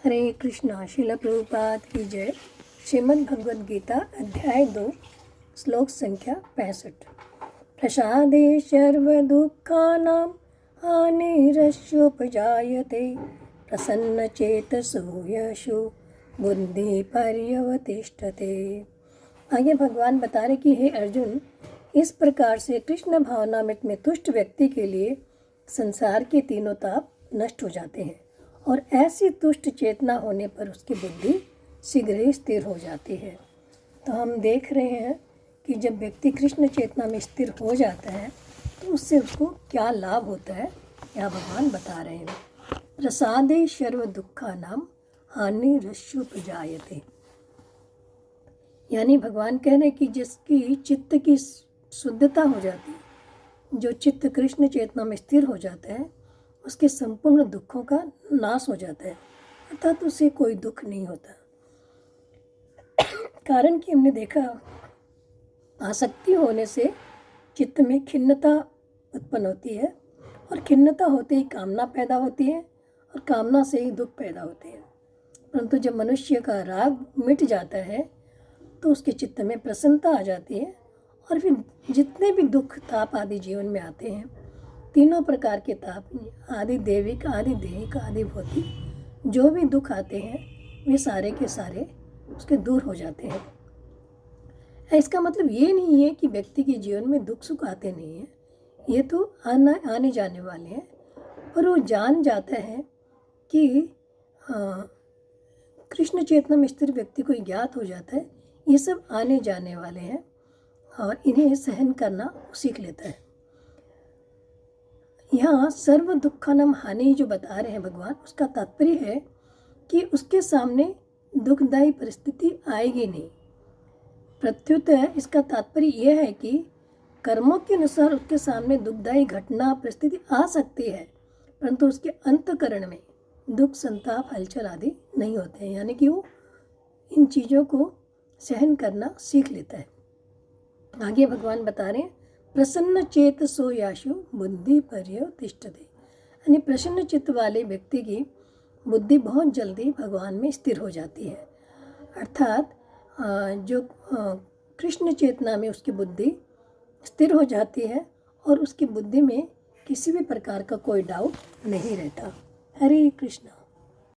हरे कृष्णा। श्रील प्रभुपाद की जय। श्रीमद् भगवद गीता अध्याय 2 श्लोक संख्या 65। प्रसादे सर्वदुःखानां हानिरस्योपजायते प्रसन्नचेतसो यशो बुद्धिपर्यवतिष्ठते। आगे भगवान बता रहे कि हे अर्जुन, इस प्रकार से कृष्ण भावनामृत में तुष्ट व्यक्ति के लिए संसार के तीनों ताप नष्ट हो जाते हैं और ऐसी तुष्ट चेतना होने पर उसकी बुद्धि शीघ्र ही स्थिर हो जाती है। तो हम देख रहे हैं कि जब व्यक्ति कृष्ण चेतना में स्थिर हो जाता है तो उससे उसको क्या लाभ होता है, यह भगवान बता रहे हैं। प्रसादे सर्व दुखानां हानिरस्योपजायते, यानी भगवान कह रहे हैं कि जिसकी चित्त की शुद्धता हो जाती है, जो चित्त कृष्ण चेतना में स्थिर हो जाता है, उसके संपूर्ण दुखों का नाश हो जाता है, अर्थात उसे कोई दुख नहीं होता। कारण कि हमने देखा, आसक्ति होने से चित्त में खिन्नता उत्पन्न होती है और खिन्नता होते ही कामना पैदा होती है और कामना से ही दुख पैदा होते हैं। परंतु जब मनुष्य का राग मिट जाता है तो उसके चित्त में प्रसन्नता आ जाती है और फिर जितने भी दुख ताप आदि जीवन में आते हैं, तीनों प्रकार के ताप, आदि देविक, आदि देहिक, आदि भौतिक, जो भी दुख आते हैं वे सारे के सारे उसके दूर हो जाते हैं। इसका मतलब ये नहीं है कि व्यक्ति के जीवन में दुख सुख आते नहीं हैं, ये तो आने जाने वाले हैं, पर वो जान जाता है कि कृष्ण चेतना में स्थिर व्यक्ति को ज्ञात हो जाता है ये सब आने जाने वाले हैं और इन्हें सहन करना सीख लेता है। यहाँ सर्व दुखानम हानि जो बता रहे हैं भगवान, उसका तात्पर्य है कि उसके सामने दुखदायी परिस्थिति आएगी नहीं। प्रत्युत इसका तात्पर्य यह है कि कर्मों के अनुसार उसके सामने दुखदायी घटना परिस्थिति आ सकती है, परंतु उसके अंतःकरण में दुख, संताप, हलचल आदि नहीं होते हैं, यानी कि वो इन चीज़ों को सहन करना सीख लेता है। आगे भगवान बता रहे हैं, प्रसन्न चेतसो याशु बुद्धि पर्यवतिष्ठते, यानी प्रसन्न चित्त वाले व्यक्ति की बुद्धि बहुत जल्दी भगवान में स्थिर हो जाती है। अर्थात जो कृष्ण चेतना में उसकी बुद्धि स्थिर हो जाती है और उसकी बुद्धि में किसी भी प्रकार का कोई डाउट नहीं रहता। हरे कृष्णा।